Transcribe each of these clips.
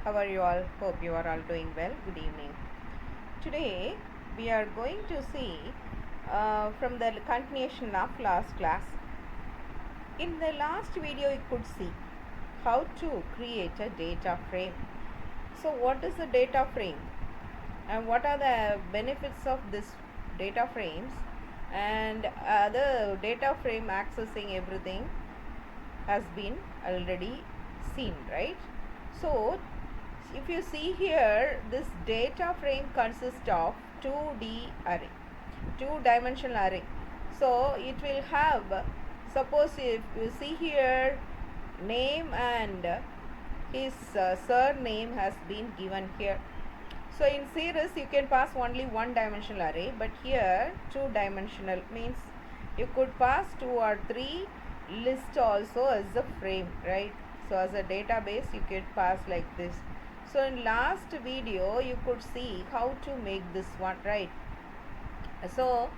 How are you all? Hope you are all doing well. Good evening. Today we are going to see from the continuation of last class. In the last video, you could see how to create a data frame. So, what is a data frame? And what are the benefits of this data frames? And the data frame accessing everything has been already seen, right? So if you see here, this data frame consists of 2D array, two-dimensional array. So it will have, suppose if you see here, name and his surname has been given here. So in series you can pass only one dimensional array, but here two dimensional means you could pass two or three list also as a frame, right? So as a database you could pass like this. So in last video you could see how to make this one, right? So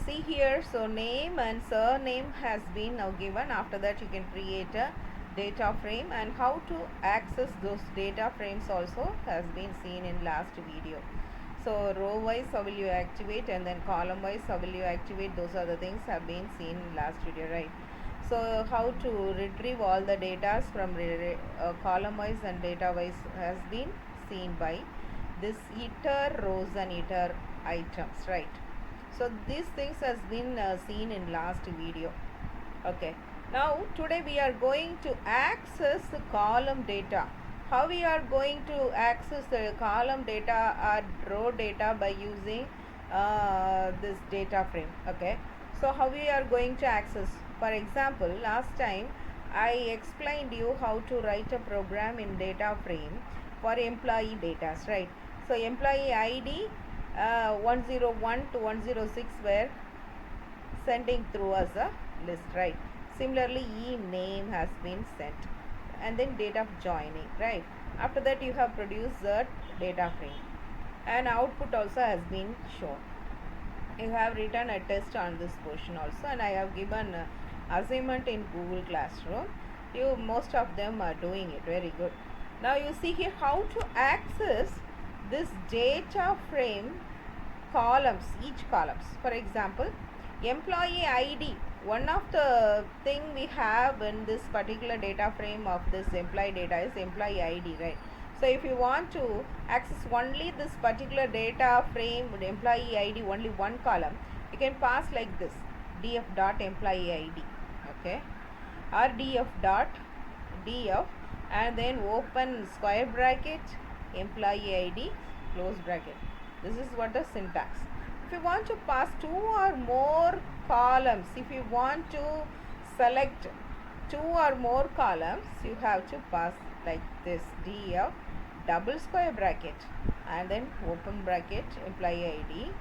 see here, so name and surname has been now given. After that you can create a data frame, and how to access those data frames also has been seen in last video. So row wise how will you activate, and then column wise how will you activate, those are the things have been seen in last video, right? So how to retrieve all the data from column wise and data wise has been seen by this iter rows and iter items, right? So these things has been seen in last video. Okay, now today we are going to access the column data. How we are going to access the column data or row data? By using this data frame. Okay, so how we are going to access? For example, last time I explained you how to write a program in data frame for employee data, right? So employee ID 101 to 106 were sending through as a list, right? Similarly, name has been sent, and then date of joining, right? After that you have produced the data frame, and output also has been shown. You have written a test on this portion also, and I have given assignment in Google Classroom. You most of them are doing it very good. Now you see here how to access this data frame columns, each columns. For example, employee ID, one of the thing we have in this particular data frame of this employee data is employee ID, right? So if you want to access only this particular data frame employee ID, only one column, you can pass like this, df dot employee ID, okay, or df dot df, and then open square bracket employee ID close bracket. This is what the syntax. If you want to pass two or more columns, if you want to select two or more columns, you have to pass like this, df double square bracket and then open bracket employee ID,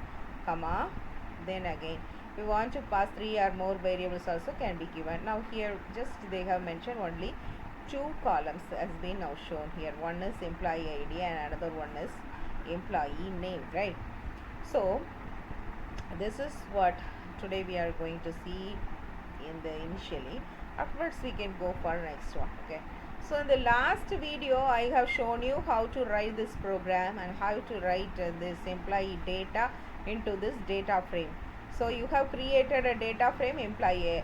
comma, then again. If you want to pass three or more variables also can be given. Now here just they have mentioned only two columns has been now shown here. One is employee ID and another one is employee name, right? So this is what today we are going to see in the initially. Afterwards we can go for next one. Okay, so in the last video I have shown you how to write this program and how to write this employee data into this data frame. So you have created a data frame employee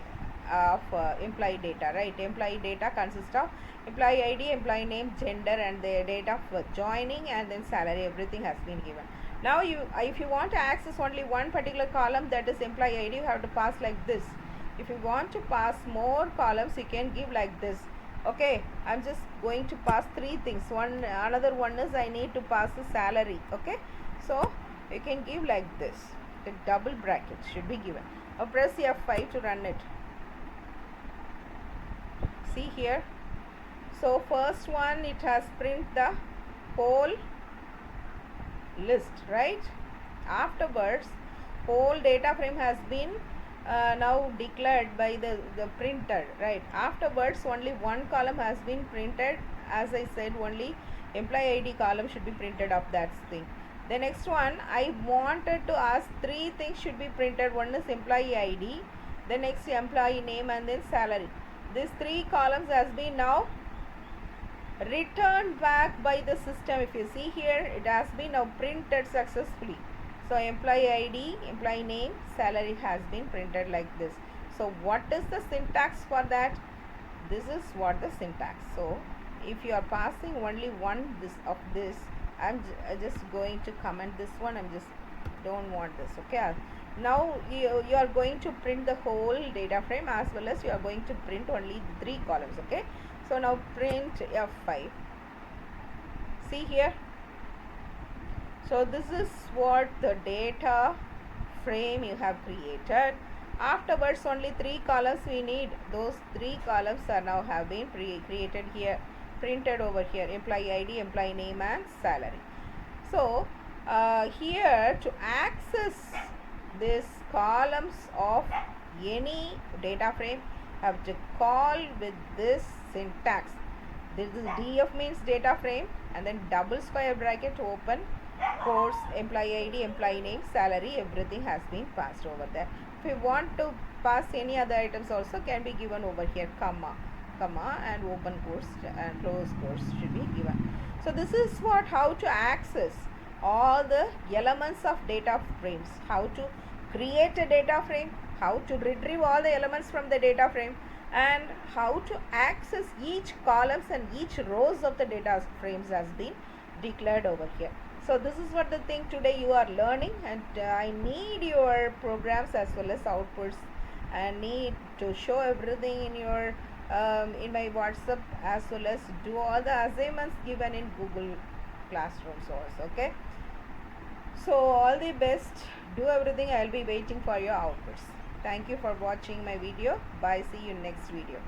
of employee data, right? Employee data consists of employee ID, employee name, gender, and the date of joining, and then salary. Everything has been given. Now if you want to access only one particular column, that is employee ID, you have to pass like this. If you want to pass more columns, you can give like this. Okay, I'm just going to pass three things. Another one is I need to pass the salary. Okay, so you can give like this. The double bracket should be given. Now press F5 to run it. See here, so first one, it has print the whole list, right? Afterwards whole data frame has been now declared by the printer, right? Afterwards only one column has been printed. As I said, only employee ID column should be printed of that thing. The next one, I wanted to ask three things should be printed. One is employee ID, the next employee name, and then salary. These three columns has been now returned back by the system. If you see here, it has been now printed successfully. So employee ID, employee name, salary has been printed like this. So what is the syntax for that? This is what the syntax. So if you are passing only one of this, I'm just going to comment this one. I'm just don't want this. Okay, now you are going to print the whole data frame, as well as you are going to print only 3 columns. Okay, so now print F5. See here, so this is what the data frame you have created. Afterwards only 3 columns we need. Those 3 columns are now have been created here, printed over here: employee ID, employee name, and salary. So here, to access these columns of any data frame, have to call with this syntax. This is df means data frame, and then double square bracket open, course, employee ID, employee name, salary, everything has been passed over there. If you want to pass any other items also, can be given over here, comma, and open course and close course should be given. So this is what, how to access all the elements of data frames, how to create a data frame, how to retrieve all the elements from the data frame, and how to access each columns and each rows of the data frames has been declared over here. So this is what the thing today you are learning, and I need your programs as well as outputs, and need to show everything in your in my WhatsApp, as well as do all the assignments given in Google Classrooms also. Okay, so all the best, do everything. I'll be waiting for your outputs. Thank you for watching my video. Bye, see you next video.